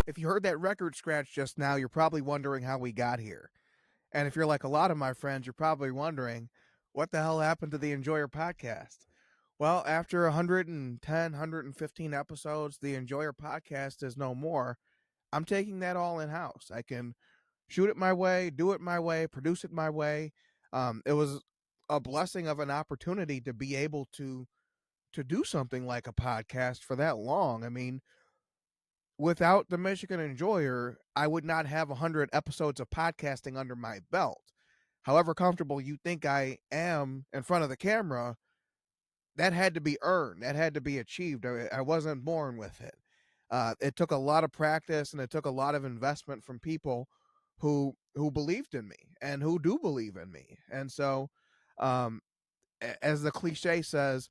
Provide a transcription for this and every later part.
If you heard that record scratch just now, you're probably wondering how we got here. And if you're like a lot of my friends, you're probably wondering what the hell happened to the Enjoyer podcast. Well, after 110, 115 episodes, the Enjoyer podcast is no more. I'm taking that all in house. I can shoot it my way, do it my way, produce it my way. It was a blessing of an opportunity to be able to do something like a podcast for that long. I mean, without the Michigan Enjoyer, I would not have 100 episodes of podcasting under my belt. However comfortable you think I am in front of the camera, that had to be earned. That had to be achieved. I wasn't born with it. It took a lot of practice and it took a lot of investment from people who believed in me and who do believe in me. And so, um, as the cliche says,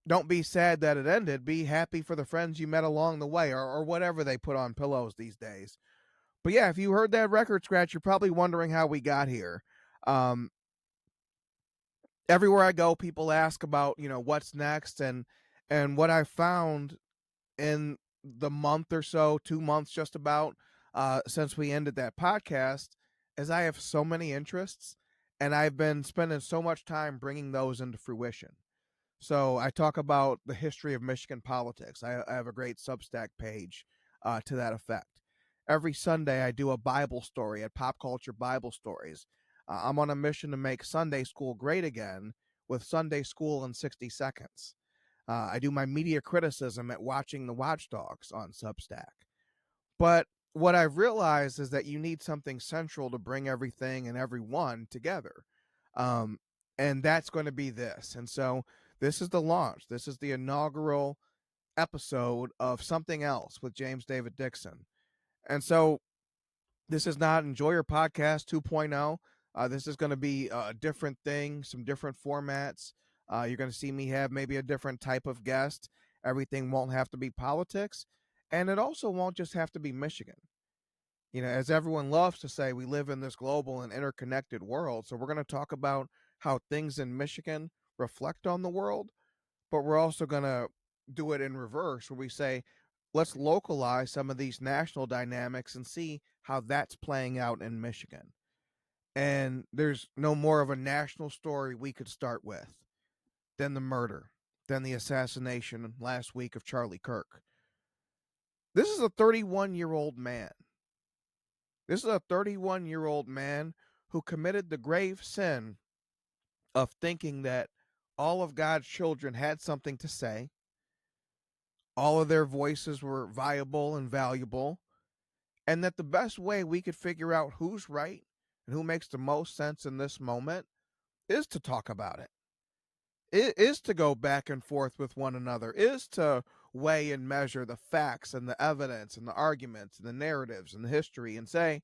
don't be sad that it ended. Be happy for the friends you met along the way, or whatever they put on pillows these days. But yeah, if you heard that record scratch, you're probably wondering how we got here. Um, Everywhere I go, people ask about what's next, and what I found in the month or so, 2 months just about since we ended that podcast, is I have so many interests, and I've been spending so much time bringing those into fruition. So I talk about the history of Michigan politics. I have a great Substack page to that effect. Every Sunday, I do a Bible story at Pop Culture Bible Stories. I'm on a mission to make Sunday school great again with Sunday School in 60 Seconds. I do my media criticism at Watching the Watchdogs on Substack. But what I've realized is that you need something central to bring everything and everyone together. Um, and that's going to be this. And so this is the launch. This is the inaugural episode of Something Else with James David Dixon. And so this is not Enjoyer Podcast 2.0. This is going to be a different thing, some different formats. You're going to see me have maybe a different type of guest. Everything won't have to be politics. And it also won't just have to be Michigan. As everyone loves to say, we live in this global and interconnected world. So we're going to talk about how things in Michigan reflect on the world, but we're also going to do it in reverse, where we say, let's localize some of these national dynamics and see how that's playing out in Michigan. And there's no more of a national story we could start with than the murder, than the assassination last week of Charlie Kirk. This is a 31-year-old man. This is a 31-year-old man who committed the grave sin of thinking that all of God's children had something to say, all of their voices were viable and valuable, and that the best way we could figure out who's right and who makes the most sense in this moment is to talk about it. It is to go back and forth with one another, is to weigh and measure the facts and the evidence and the arguments and the narratives and the history and say,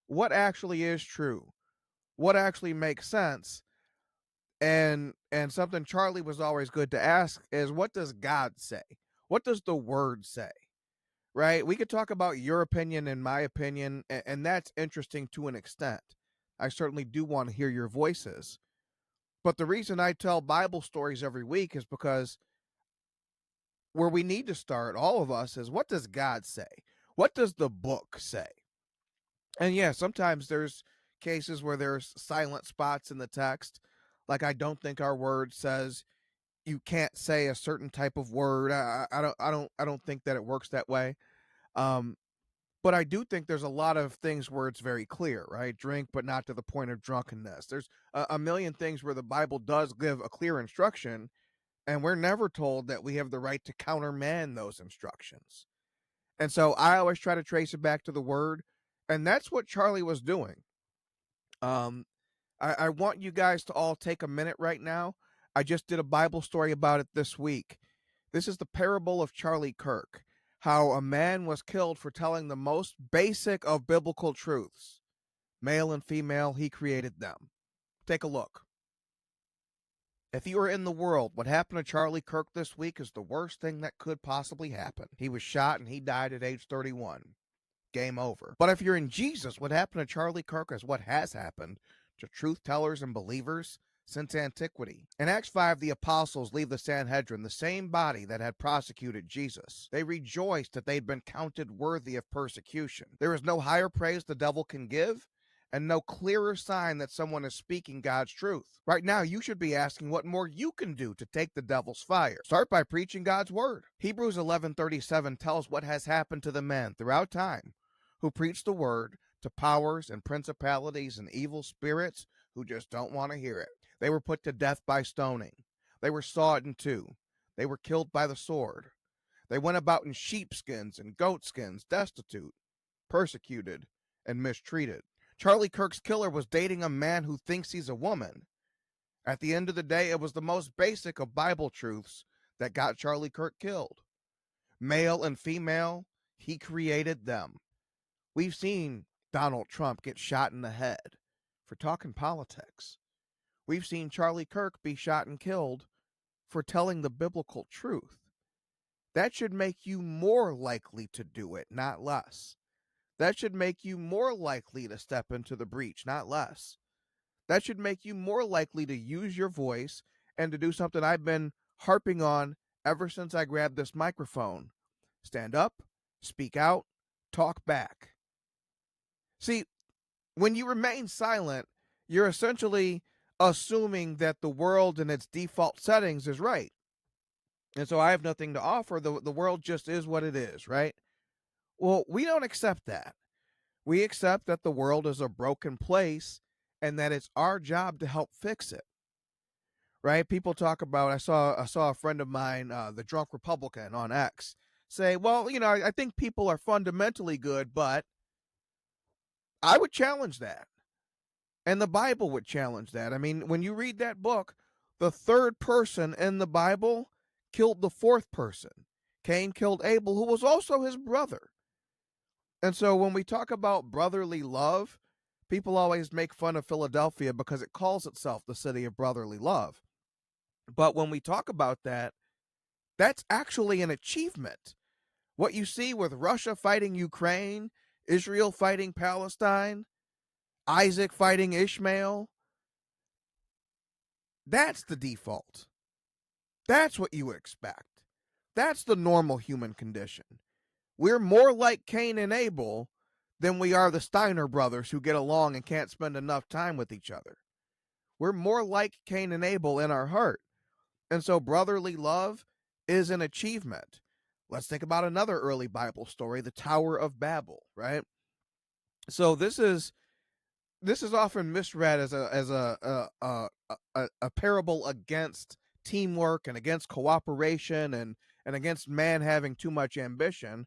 what actually is true? What actually makes sense? And something Charlie was always good to ask is, what does God say? What does the word say? Right? We could talk about your opinion and my opinion, and that's interesting to an extent. I certainly do want to hear your voices. But the reason I tell Bible stories every week is because where we need to start, all of us, is, what does God say? What does the book say? And yeah, sometimes there's cases where there's silent spots in the text. Like, I don't think our word says you can't say a certain type of word. I don't think that it works that way. But I do think there's a lot of things where it's very clear, right? Drink, but not to the point of drunkenness. There's a million things where the Bible does give a clear instruction, and we're never told that we have the right to countermand those instructions. And so I always try to trace it back to the word, and that's what Charlie was doing. I want you guys to all take a minute right now. I just did a Bible story about it this week. This is the parable of Charlie Kirk, how a man was killed for telling the most basic of biblical truths. Male and female, he created them. Take a look. If you are in the world, what happened to Charlie Kirk this week is the worst thing that could possibly happen. He was shot and he died at age 31. Game over. But if you're in Jesus, what happened to Charlie Kirk is what has happened to truth tellers and believers since antiquity. In Acts 5, the apostles leave the Sanhedrin, the same body that had prosecuted Jesus. They rejoiced that they'd been counted worthy of persecution. There is no higher praise the devil can give, and no clearer sign that someone is speaking God's truth. Right now, you should be asking what more you can do to take the devil's fire. Start by preaching God's word. Hebrews 11:37 tells what has happened to the men throughout time who preach the word to powers and principalities and evil spirits who just don't want to hear it. They were put to death by stoning. They were sawed in two. They were killed by the sword. They went about in sheepskins and goatskins, destitute, persecuted, and mistreated. Charlie Kirk's killer was dating a man who thinks he's a woman. At the end of the day, it was the most basic of Bible truths that got Charlie Kirk killed. Male and female, he created them. We've seen Donald Trump get shot in the head for talking politics. We've seen Charlie Kirk be shot and killed for telling the biblical truth. That should make you more likely to do it, not less. That should make you more likely to step into the breach, not less. That should make you more likely to use your voice and to do something I've been harping on ever since I grabbed this microphone. Stand up, speak out, talk back. See, when you remain silent, you're essentially assuming that the world in its default settings is right. And so I have nothing to offer. The world just is what it is, right? Well, we don't accept that. We accept that the world is a broken place and that it's our job to help fix it. Right? People talk about, I saw a friend of mine, the drunk Republican on X, say, well, I think people are fundamentally good, but I would challenge that. And the Bible would challenge that. I mean, when you read that book, the third person in the Bible killed the fourth person. Cain killed Abel, who was also his brother. And so when we talk about brotherly love, people always make fun of Philadelphia because it calls itself the city of brotherly love. But when we talk about that, that's actually an achievement. What you see with Russia fighting Ukraine, Israel fighting Palestine, Isaac fighting Ishmael, that's the default. That's what you would expect. That's the normal human condition. We're more like Cain and Abel than we are the Steiner brothers who get along and can't spend enough time with each other. We're more like Cain and Abel in our heart. And so brotherly love is an achievement. Let's think about another early Bible story, the Tower of Babel, right? So this is often misread as a parable against teamwork and against cooperation and against man having too much ambition.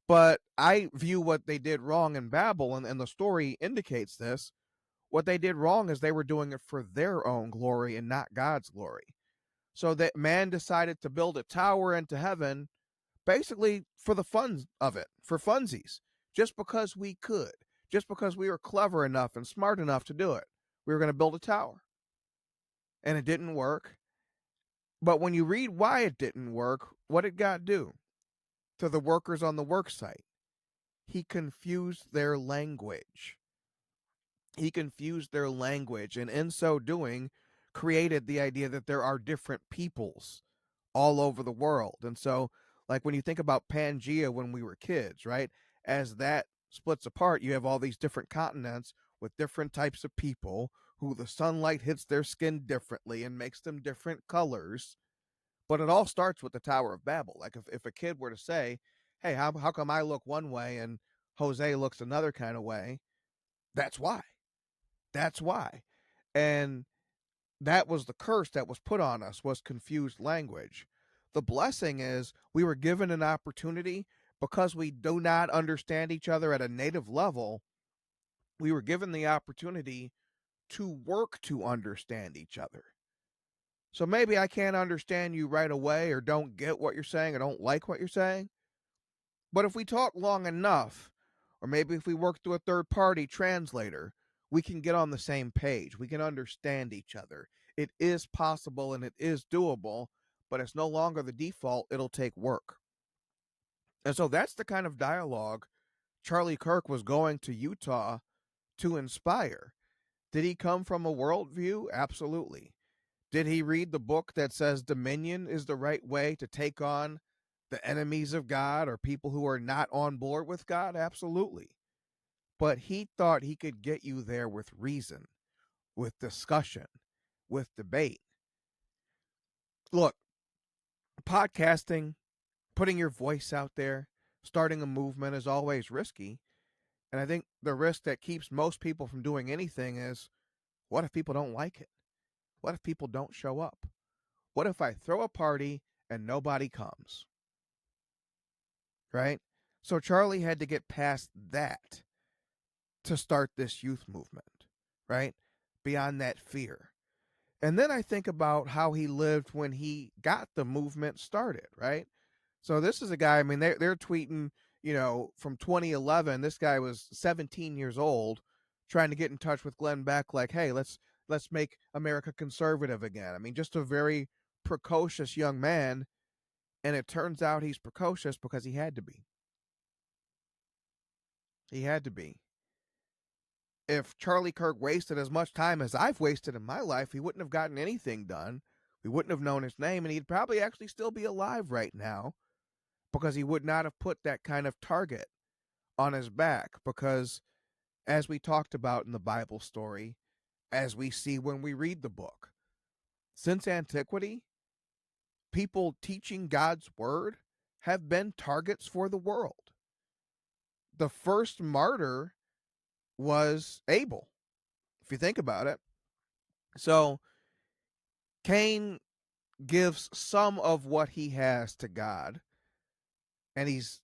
But I view what they did wrong in Babel, and the story indicates this. What they did wrong is they were doing it for their own glory and not God's glory. So that man decided to build a tower into heaven basically for the fun of it, for funsies, just because we could, just because we were clever enough and smart enough to do it. We were going to build a tower. And it didn't work. But when you read why it didn't work, what did God do to the workers on the work site? He confused their language. He confused their language, and in so doing, created the idea that there are different peoples all over the world. And so, like when you think about Pangea when we were kids, right? As that splits apart, you have all these different continents with different types of people who the sunlight hits their skin differently and makes them different colors. But it all starts with the Tower of Babel. Like if a kid were to say, hey, how come I look one way and Jose looks another kind of way? That's why. That's why. And that was the curse that was put on us, was confused language. The blessing is we were given an opportunity because we do not understand each other at a native level. We were given the opportunity to work to understand each other. So maybe I can't understand you right away or don't get what you're saying or don't like what you're saying. But if we talk long enough, or maybe if we work through a third party translator, we can get on the same page. We can understand each other. It is possible and it is doable, but it's no longer the default. It'll take work. And so that's the kind of dialogue Charlie Kirk was going to Utah to inspire. Did he come from a worldview? Absolutely. Did he read the book that says dominion is the right way to take on the enemies of God or people who are not on board with God? Absolutely. But he thought he could get you there with reason, with discussion, with debate. Look, podcasting, putting your voice out there, starting a movement is always risky. And I think the risk that keeps most people from doing anything is, what if people don't like it? What if people don't show up? What if I throw a party and nobody comes? Right? So Charlie had to get past that to start this youth movement, right? Beyond that fear. And then I think about how he lived when he got the movement started, right? So this is a guy, I mean, they're tweeting, from 2011, this guy was 17 years old trying to get in touch with Glenn Beck, like, hey, let's make America conservative again. I mean, just a very precocious young man. And it turns out he's precocious because he had to be. He had to be. If Charlie Kirk wasted as much time as I've wasted in my life, he wouldn't have gotten anything done. We wouldn't have known his name, and he'd probably actually still be alive right now because he would not have put that kind of target on his back. Because, as we talked about in the Bible story, as we see when we read the book, since antiquity, people teaching God's word have been targets for the world. The first martyr was Abel, if you think about it. So Cain gives some of what he has to God, and he's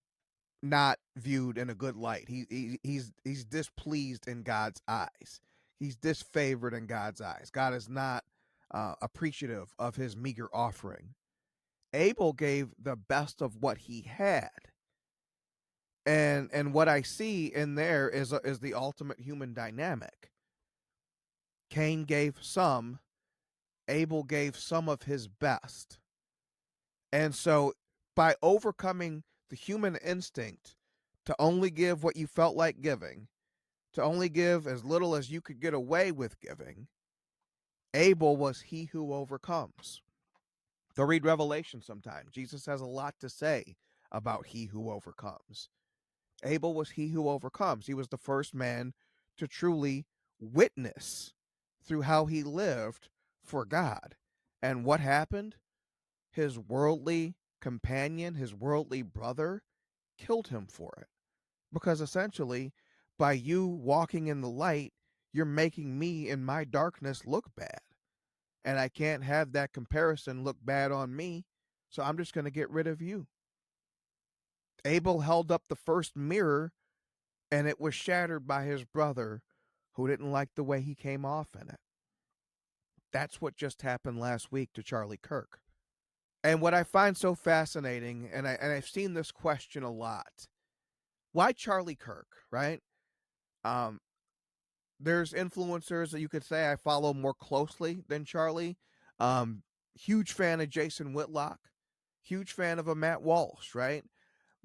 not viewed in a good light. He's displeased in God's eyes. He's disfavored in God's eyes. God is not appreciative of his meager offering. Abel gave the best of what he had. And what I see in there is the ultimate human dynamic. Cain gave some, Abel gave some of his best. And so by overcoming the human instinct to only give what you felt like giving, to only give as little as you could get away with giving, Abel was he who overcomes. Go read Revelation sometime. Jesus has a lot to say about he who overcomes. Abel was he who overcomes. He was the first man to truly witness through how he lived for God. And what happened? His worldly companion, his worldly brother, killed him for it. Because essentially, by you walking in the light, you're making me in my darkness look bad. And I can't have that comparison look bad on me, so I'm just going to get rid of you. Abel held up the first mirror, and it was shattered by his brother, who didn't like the way he came off in it. That's what just happened last week to Charlie Kirk. And what I find so fascinating, and I've seen this question a lot, why Charlie Kirk, right? There's influencers that you could say I follow more closely than Charlie. Huge fan of Jason Whitlock, huge fan of a Matt Walsh, right?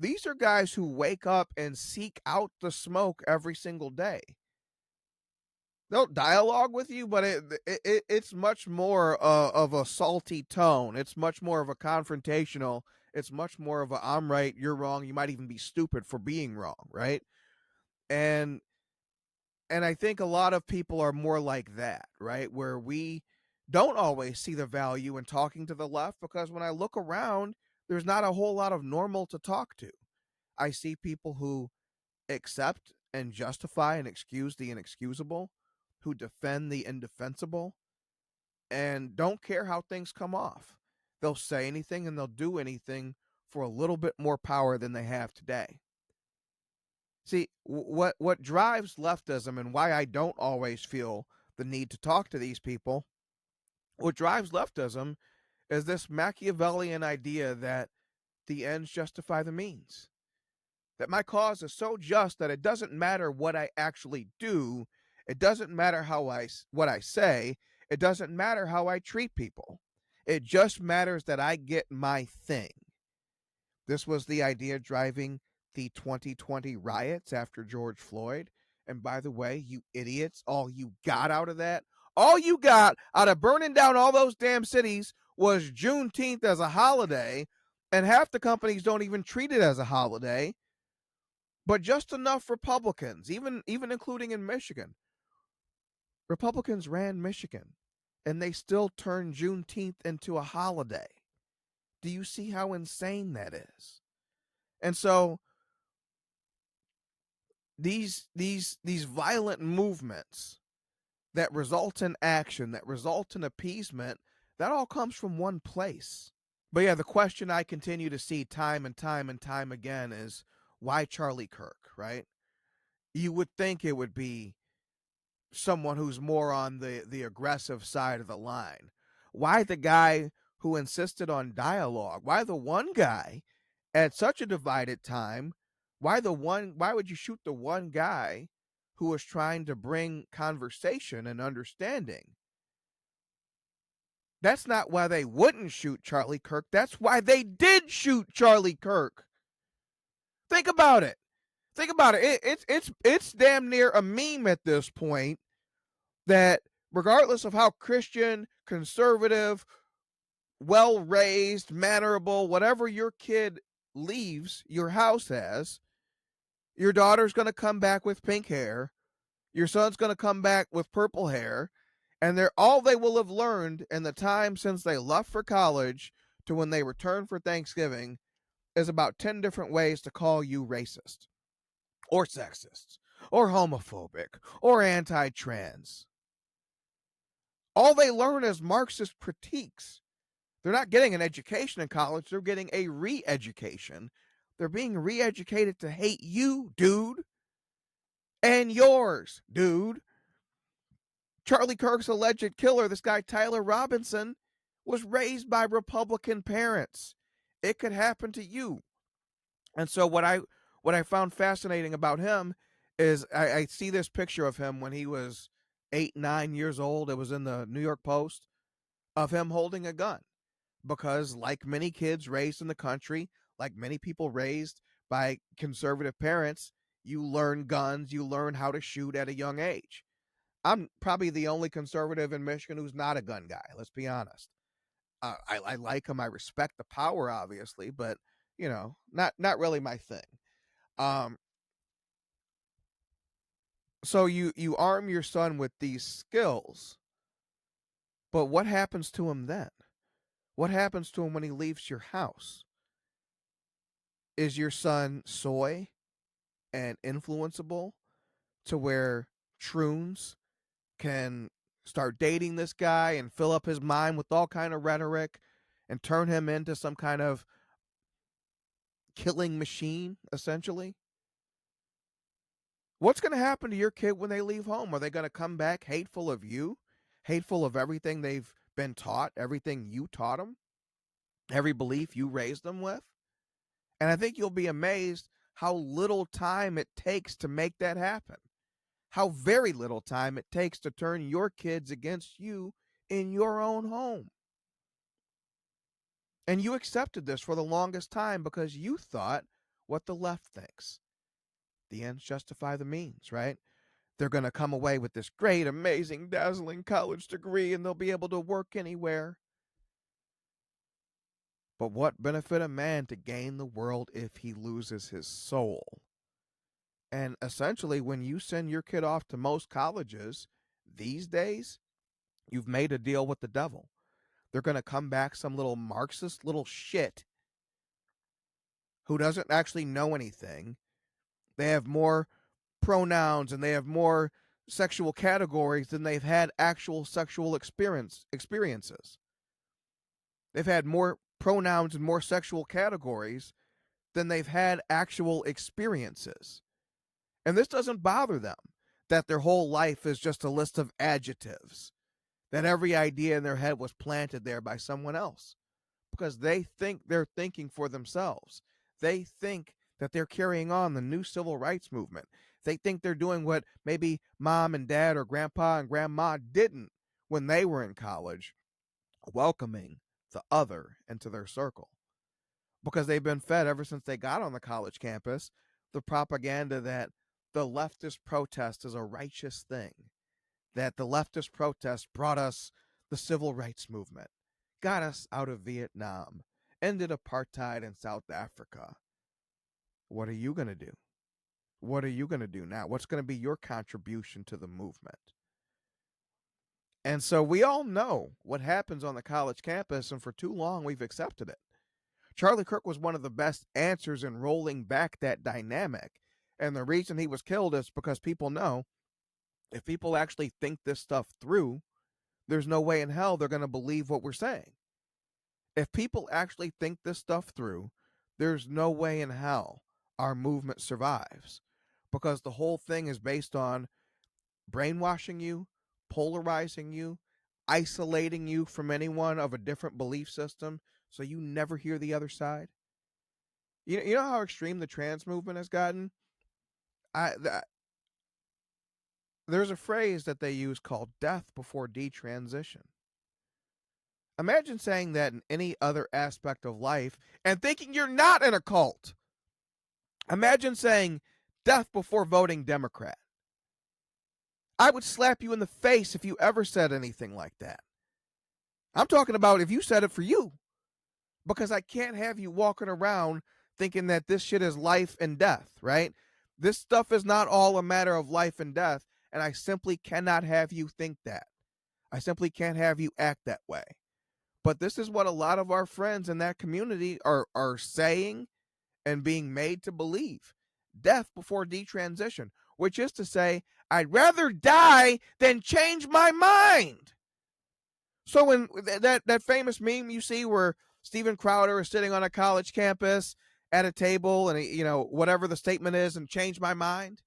These are guys who wake up and seek out the smoke every single day. They'll dialogue with you, but it's much more of a salty tone. It's much more of a confrontational. It's much more of a I'm right, you're wrong. You might even be stupid for being wrong, right? And I think a lot of people are more like that, right? Where we don't always see the value in talking to the left, because when I look around, there's not a whole lot of normal to talk to. I see people who accept and justify and excuse the inexcusable, who defend the indefensible, and don't care how things come off. They'll say anything and they'll do anything for a little bit more power than they have today. See, what drives leftism, and why I don't always feel the need to talk to these people, what drives leftism is this Machiavellian idea that the ends justify the means. That my cause is so just that it doesn't matter what I actually do. It doesn't matter what I say. It doesn't matter how I treat people. It just matters that I get my thing. This was the idea driving the 2020 riots after George Floyd. And by the way, you idiots, all you got out of burning down all those damn cities was Juneteenth as a holiday, and half the companies don't even treat it as a holiday. But just enough Republicans, even including in Michigan, Republicans ran Michigan, and they still turned Juneteenth into a holiday. Do you see how insane that is? And so these violent movements that result in action, that result in appeasement, that all comes from one place. But yeah, the question I continue to see time and time and time again is, why Charlie Kirk, right? You would think it would be someone who's more on the aggressive side of the line. Why the guy who insisted on dialogue? Why the one guy at such a divided time? Why would you shoot the one guy who was trying to bring conversation and understanding? That's not why they wouldn't shoot Charlie Kirk. That's why they did shoot Charlie Kirk. Think about it. It's damn near a meme at this point that regardless of how Christian, conservative, well-raised, mannerable, whatever your kid leaves your house as, your daughter's going to come back with pink hair, your son's going to come back with purple hair, and all they will have learned in the time since they left for college to when they return for Thanksgiving is about 10 different ways to call you racist or sexist or homophobic or anti-trans. All they learn is Marxist critiques. They're not getting an education in college. They're getting a re-education. They're being re-educated to hate you, dude, and yours, dude. Charlie Kirk's alleged killer, this guy Tyler Robinson, was raised by Republican parents. It could happen to you. And so what I found fascinating about him is I see this picture of him when he was 8, 9 years old. It was in the New York Post, of him holding a gun. Because like many kids raised in the country, like many people raised by conservative parents, you learn guns, you learn how to shoot at a young age. I'm probably the only conservative in Michigan who's not a gun guy. Let's be honest. I like him. I respect the power, obviously, but not really my thing. So you arm your son with these skills, but what happens to him then? What happens to him when he leaves your house? Is your son soy and influenceable to where troons can start dating this guy and fill up his mind with all kind of rhetoric and turn him into some kind of killing machine, essentially? What's going to happen to your kid when they leave home? Are they going to come back hateful of you? Hateful of everything they've been taught, everything you taught them, every belief you raised them with? And I think you'll be amazed how little time it takes to make that happen. How very little time it takes to turn your kids against you in your own home. And you accepted this for the longest time because you thought what the left thinks. The ends justify the means, right? They're going to come away with this great, amazing, dazzling college degree and they'll be able to work anywhere. But what benefit a man to gain the world if he loses his soul? And essentially, when you send your kid off to most colleges these days, you've made a deal with the devil. They're going to come back some little Marxist little shit who doesn't actually know anything. They have more pronouns and they have more sexual categories than they've had actual sexual experiences. They've had more pronouns and more sexual categories than they've had actual experiences. And this doesn't bother them, that their whole life is just a list of adjectives, that every idea in their head was planted there by someone else, because they think they're thinking for themselves. They think that they're carrying on the new civil rights movement. They think they're doing what maybe mom and dad or grandpa and grandma didn't when they were in college, welcoming the other into their circle. Because they've been fed ever since they got on the college campus the propaganda that the leftist protest is a righteous thing, that the leftist protest brought us the civil rights movement, got us out of Vietnam, ended apartheid in South Africa. What are you going to do? What are you going to do now? What's going to be your contribution to the movement? And so we all know what happens on the college campus, and for too long we've accepted it. Charlie Kirk was one of the best answers in rolling back that dynamic. And the reason he was killed is because people know if people actually think this stuff through, there's no way in hell they're going to believe what we're saying. If people actually think this stuff through, there's no way in hell our movement survives, because the whole thing is based on brainwashing you, polarizing you, isolating you from anyone of a different belief system so you never hear the other side. You know how extreme the trans movement has gotten? There's a phrase that they use called death before detransition. Imagine saying that in any other aspect of life and thinking you're not in a cult. Imagine saying death before voting Democrat. I would slap you in the face if you ever said anything like that. I'm talking about if you said it for you, because I can't have you walking around thinking that this shit is life and death, right? This stuff is not all a matter of life and death, and I simply cannot have you think that. I simply can't have you act that way. But this is what a lot of our friends in that community are saying and being made to believe. Death before detransition, which is to say, I'd rather die than change my mind. So when that famous meme you see where Steven Crowder is sitting on a college campus at a table and, whatever the statement is, and change my mind.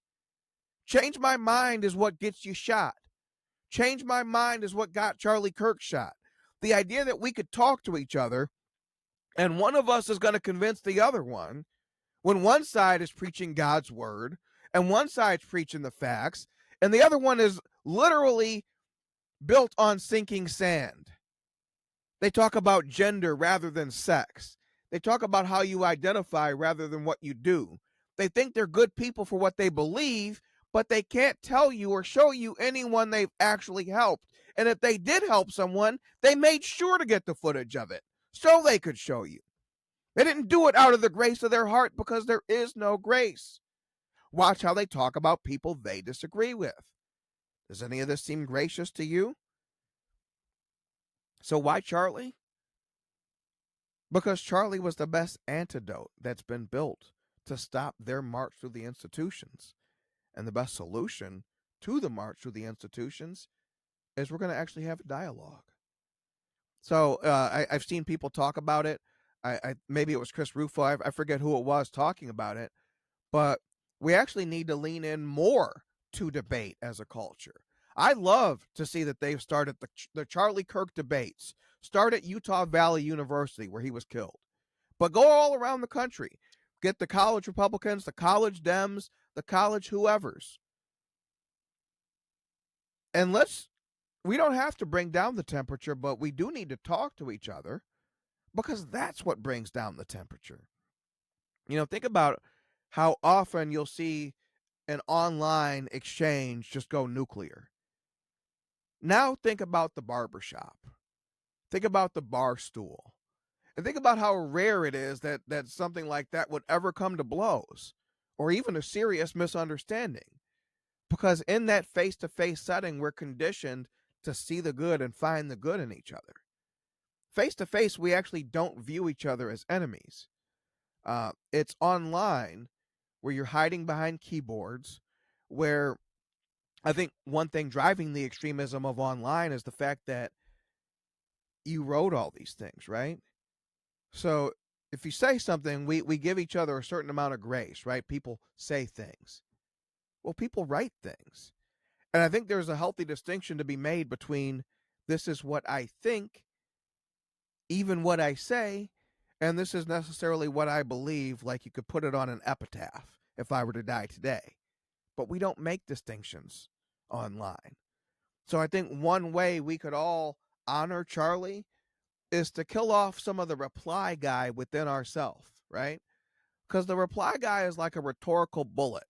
Change my mind is what gets you shot. Change my mind is what got Charlie Kirk shot. The idea that we could talk to each other and one of us is going to convince the other one, when one side is preaching God's word and one side's preaching the facts and the other one is literally built on sinking sand. They talk about gender rather than sex. They talk about how you identify rather than what you do. They think they're good people for what they believe, but they can't tell you or show you anyone they've actually helped. And if they did help someone, they made sure to get the footage of it so they could show you. They didn't do it out of the grace of their heart, because there is no grace. Watch how they talk about people they disagree with. Does any of this seem gracious to you? So why Charlie? Because Charlie was the best antidote that's been built to stop their march through the institutions. And the best solution to the march through the institutions is we're going to actually have a dialogue. So I've seen people talk about it. Maybe it was Chris Rufo. I forget who it was talking about it. But we actually need to lean in more to debate as a culture. I love to see that they've started the Charlie Kirk debates. Start at Utah Valley University, where he was killed. But go all around the country. Get the college Republicans, the college Dems, the college whoever's. And we don't have to bring down the temperature, but we do need to talk to each other, because that's what brings down the temperature. Think about how often you'll see an online exchange just go nuclear. Now think about the barbershop. Think about the bar stool. And think about how rare it is that something like that would ever come to blows or even a serious misunderstanding. Because in that face-to-face setting, we're conditioned to see the good and find the good in each other. Face-to-face, we actually don't view each other as enemies. It's online where you're hiding behind keyboards, where I think one thing driving the extremism of online is the fact that you wrote all these things, right? So if you say something, we give each other a certain amount of grace, right? People say things. Well, people write things. And I think there's a healthy distinction to be made between this is what I think, even what I say, and this is necessarily what I believe, like you could put it on an epitaph if I were to die today. But we don't make distinctions online. So I think one way we could all honor Charlie is to kill off some of the reply guy within ourselves, right? Because the reply guy is like a rhetorical bullet,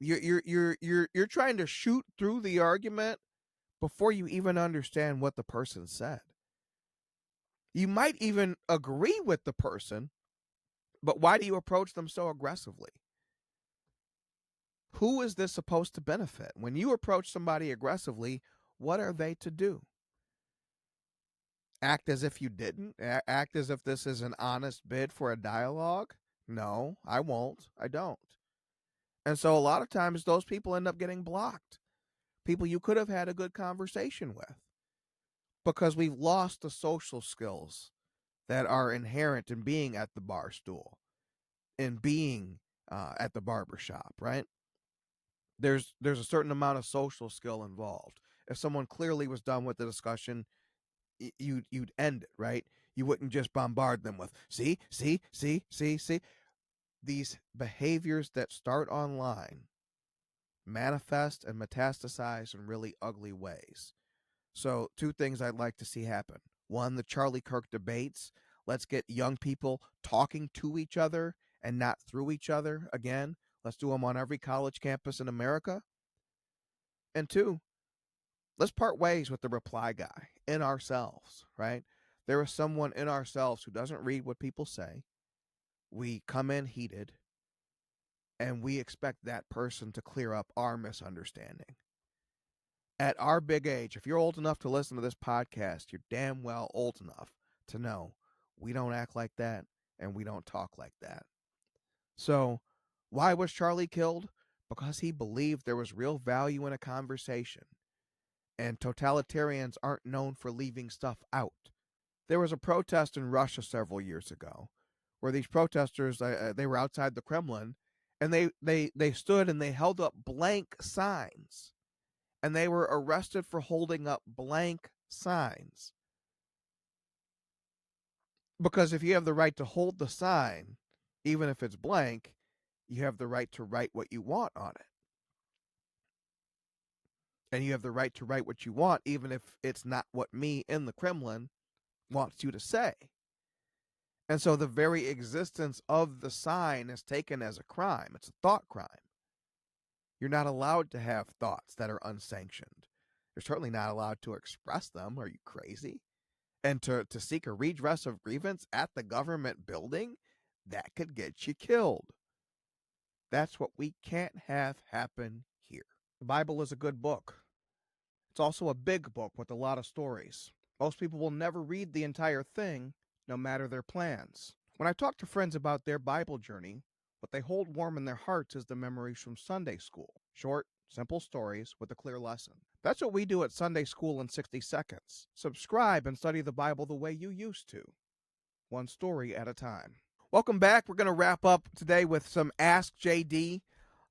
You're trying to shoot through the argument before you even understand what the person said. You might even agree with the person, but why do you approach them so aggressively? Who is this supposed to benefit? When you approach somebody aggressively, what are they to do? Act as if you didn't? Act as if this is an honest bid for a dialogue? No, I won't. I don't. And so a lot of times those people end up getting blocked. People you could have had a good conversation with, because we've lost the social skills that are inherent in being at the bar stool, in being at the barbershop, right? There's a certain amount of social skill involved. If someone clearly was done with the discussion, you'd end it, right? You wouldn't just bombard them with see. These behaviors that start online manifest and metastasize in really ugly ways. So, two things I'd like to see happen. One, the Charlie Kirk debates. Let's get young people talking to each other and not through each other again. Let's do them on every college campus in America. And two, let's part ways with the reply guy in ourselves, right? There is someone in ourselves who doesn't read what people say. We come in heated, and we expect that person to clear up our misunderstanding. At our big age, if you're old enough to listen to this podcast, you're damn well old enough to know we don't act like that and we don't talk like that. So, why was Charlie killed? Because he believed there was real value in a conversation. And totalitarians aren't known for leaving stuff out. There was a protest in Russia several years ago where these protesters, they were outside the Kremlin, and they stood and they held up blank signs. And they were arrested for holding up blank signs. Because if you have the right to hold the sign, even if it's blank, you have the right to write what you want on it. And you have the right to write what you want, even if it's not what me in the Kremlin wants you to say. And so the very existence of the sign is taken as a crime. It's a thought crime. You're not allowed to have thoughts that are unsanctioned. You're certainly not allowed to express them. Are you crazy? And to seek a redress of grievance at the government building, that could get you killed. That's what we can't have happen here. The Bible is a good book. It's also a big book with a lot of stories. Most people will never read the entire thing, no matter their plans. When I talk to friends about their Bible journey, what they hold warm in their hearts is the memories from Sunday school. Short, simple stories with a clear lesson. That's what we do at Sunday School in 60 Seconds. Subscribe and study the Bible the way you used to, one story at a time. Welcome back. We're going to wrap up today with some Ask JD.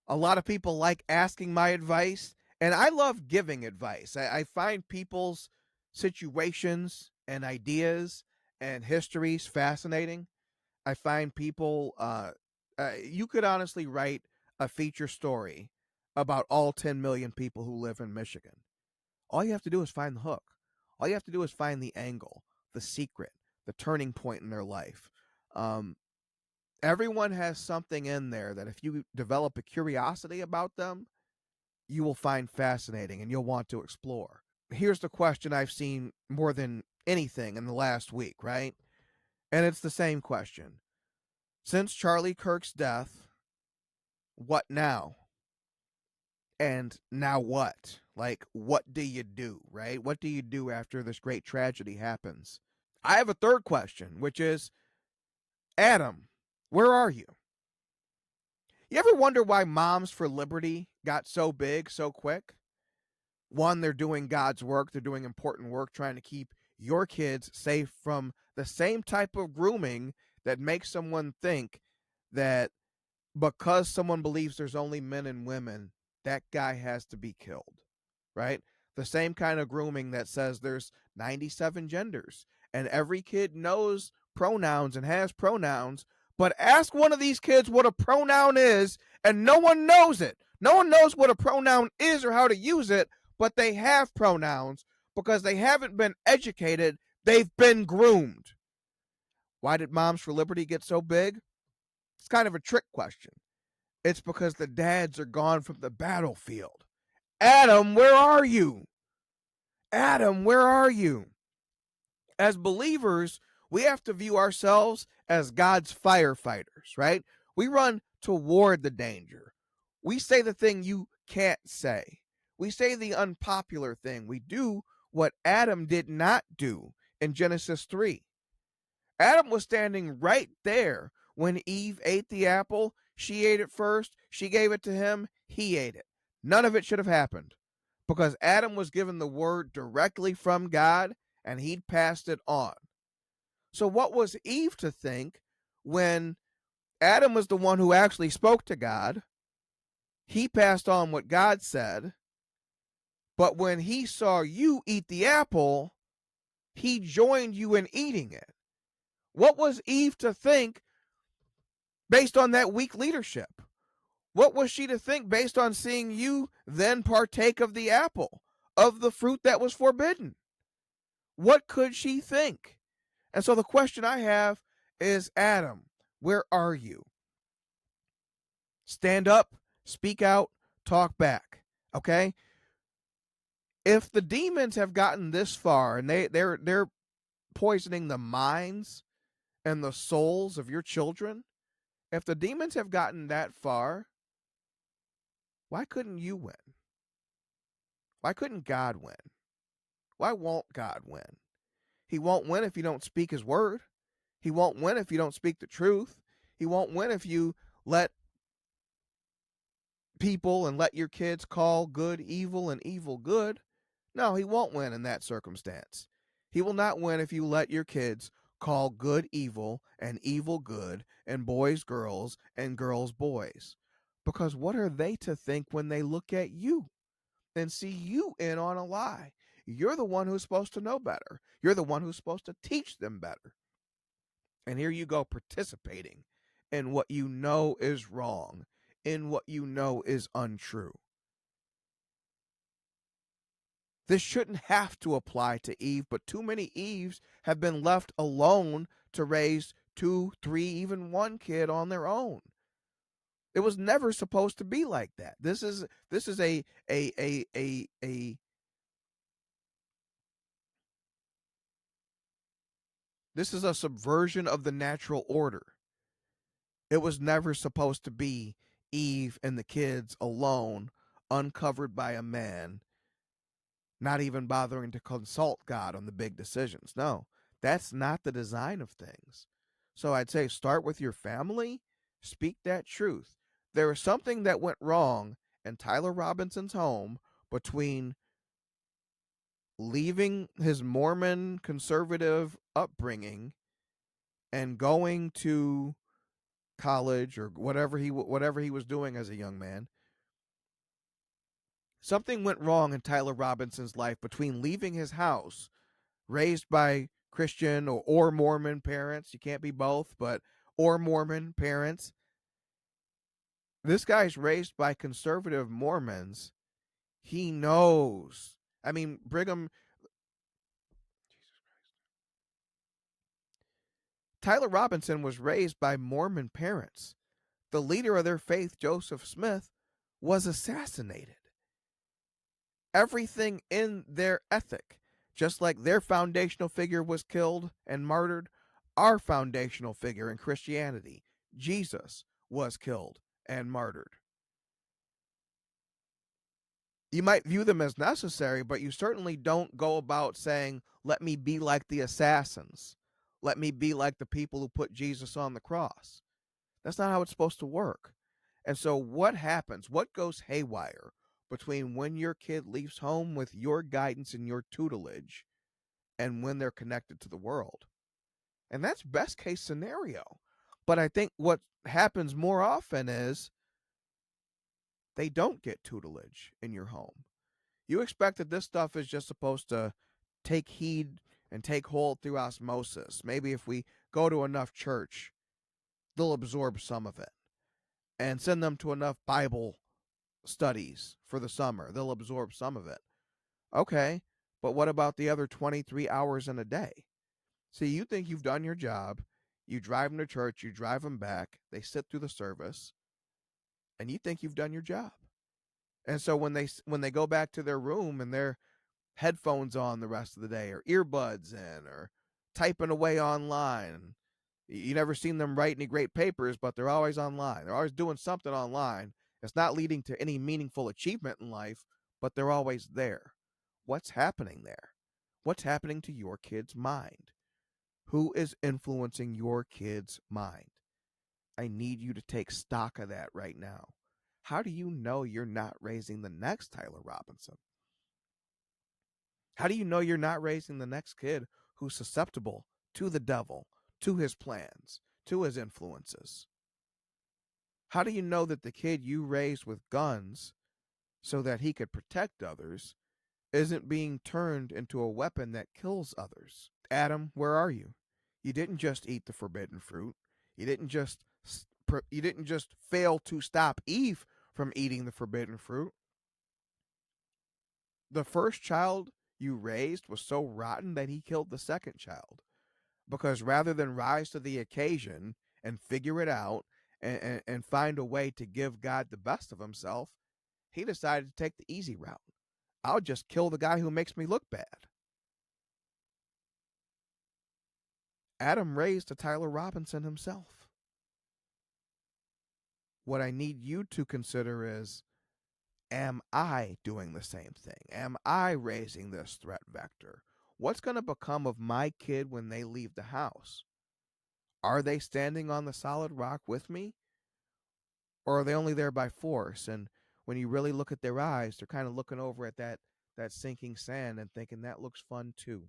A lot of people like asking my advice, and I love giving advice. I find people's situations and ideas and histories fascinating. I find people, you could honestly write a feature story about all 10 million people who live in Michigan. All you have to do is find the hook. All you have to do is find the angle, the secret, the turning point in their life. Everyone has something in there that if you develop a curiosity about them, you will find fascinating and you'll want to explore. Here's the question I've seen more than anything in the last week, right? And it's the same question. Since Charlie Kirk's death, what now? And now what? Like, what do you do, right? What do you do after this great tragedy happens? I have a third question, which is, Adam, where are you? You ever wonder why Moms for Liberty got so big so quick? One, they're doing God's work. They're doing important work trying to keep your kids safe from the same type of grooming that makes someone think that because someone believes there's only men and women, that guy has to be killed, right? The same kind of grooming that says there's 97 genders and every kid knows pronouns and has pronouns, but ask one of these kids what a pronoun is and no one knows it. No one knows what a pronoun is or how to use it, but they have pronouns because they haven't been educated. They've been groomed. Why did Moms for Liberty get so big? It's kind of a trick question. It's because the dads are gone from the battlefield. Adam, where are you? Adam, where are you? As believers, we have to view ourselves as God's firefighters, right? We run toward the danger. We say the thing you can't say. We say the unpopular thing. We do what Adam did not do in Genesis 3. Adam was standing right there when Eve ate the apple. She ate it first. She gave it to him. He ate it. None of it should have happened because Adam was given the word directly from God and he'd passed it on. So, what was Eve to think when Adam was the one who actually spoke to God? He passed on what God said. But when he saw you eat the apple, he joined you in eating it. What was Eve to think based on that weak leadership? What was she to think based on seeing you then partake of the apple, of the fruit that was forbidden? What could she think? And so the question I have is, Adam, where are you? Stand up, speak out, talk back. Okay? If the demons have gotten this far and they're poisoning the minds and the souls of your children, if the demons have gotten that far, why couldn't you win? Why couldn't God win? Why won't God win? He won't win if you don't speak his word. He won't win if you don't speak the truth. He won't win if you let people and let your kids call good evil and evil good. No, he won't win in that circumstance. He will not win if you let your kids call good evil and evil good and boys girls and girls boys. Because what are they to think when they look at you and see you in on a lie? You're the one who's supposed to know better. You're the one who's supposed to teach them better. And here you go participating in what you know is wrong, in what you know is untrue. This shouldn't have to apply to Eve, but too many Eves have been left alone to raise 2, 3, even one kid on their own. It was never supposed to be like that. This is a this is a subversion of the natural order. It was never supposed to be Eve and the kids alone, uncovered by a man, not even bothering to consult God on the big decisions. No, that's not the design of things. So I'd say start with your family, speak that truth. There was something that went wrong in Tyler Robinson's home between leaving his Mormon conservative upbringing and going to college or whatever he was doing as a young man. Something went wrong in Tyler Robinson's life between leaving his house, raised by Christian or Mormon parents. You can't be both, but or Mormon parents. This guy's raised by conservative Mormons. He knows. I mean, Brigham. Tyler Robinson was raised by Mormon parents. The leader of their faith, Joseph Smith, was assassinated. Everything in their ethic, just like their foundational figure was killed and martyred, our foundational figure in Christianity, Jesus, was killed and martyred. You might view them as necessary, but you certainly don't go about saying, let me be like the assassins. Let me be like the people who put Jesus on the cross. That's not how it's supposed to work. And so what happens? What goes haywire between when your kid leaves home with your guidance and your tutelage and when they're connected to the world? And that's best case scenario. But I think what happens more often is they don't get tutelage in your home. You expect that this stuff is just supposed to take heed and take hold through osmosis. Maybe if we go to enough church, they'll absorb some of it. And send them to enough Bible studies for the summer. They'll absorb some of it. Okay, but what about the other 23 hours in a day? See, you think you've done your job. You drive them to church. You drive them back. They sit through the service. and you think you've done your job. And so when they go back to their room and their headphones on the rest of the day, or earbuds in, or typing away online, you never seen them write any great papers, but they're always online. They're always doing something online. It's not leading to any meaningful achievement in life, but they're always there. What's happening there? What's happening to your kid's mind? Who is influencing your kid's mind? I need you to take stock of that right now. How do you know you're not raising the next Tyler Robinson? How do you know you're not raising the next kid who's susceptible to the devil, to his plans, to his influences? How do you know that the kid you raised with guns so that he could protect others isn't being turned into a weapon that kills others? Adam, where are you? You didn't just eat the forbidden fruit. You didn't just fail to stop Eve from eating the forbidden fruit. The first child you raised was so rotten that he killed the second child, because rather than rise to the occasion and figure it out and find a way to give God the best of himself, he decided to take the easy route. I'll just kill the guy who makes me look bad. Adam raised a Tyler Robinson himself. What I need you to consider is, am I doing the same thing? Am I raising this threat vector? What's going to become of my kid when they leave the house? Are they standing on the solid rock with me? Or are they only there by force? And when you really look at their eyes, they're kind of looking over at that sinking sand and thinking that looks fun too.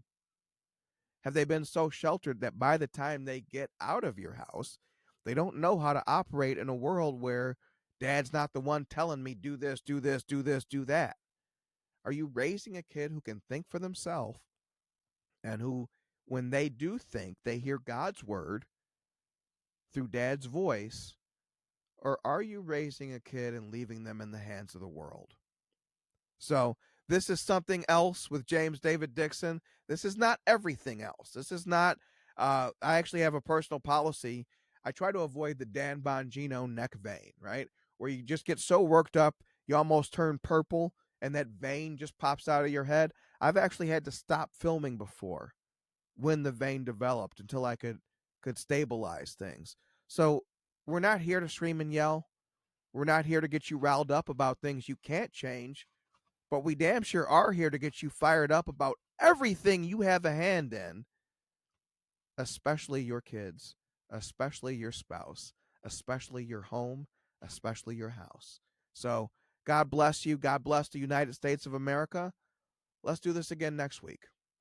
Have they been so sheltered that by the time they get out of your house, they don't know how to operate in a world where dad's not the one telling me do this, do this, do this, do that? Are you raising a kid who can think for themselves and who, when they do think, they hear God's word through dad's voice? Or are you raising a kid and leaving them in the hands of the world? So this is something else with James David Dixon. This is not everything else. This is not, I actually have a personal policy. I try to avoid the Dan Bongino neck vein, right? Where you just get so worked up, you almost turn purple and that vein just pops out of your head. I've actually had to stop filming before when the vein developed until I could stabilize things. So we're not here to scream and yell. We're not here to get you riled up about things you can't change, but we damn sure are here to get you fired up about everything you have a hand in, especially your kids, especially your spouse, especially your home, especially your house. So God bless you. God bless the United States of America. Let's do this again next week.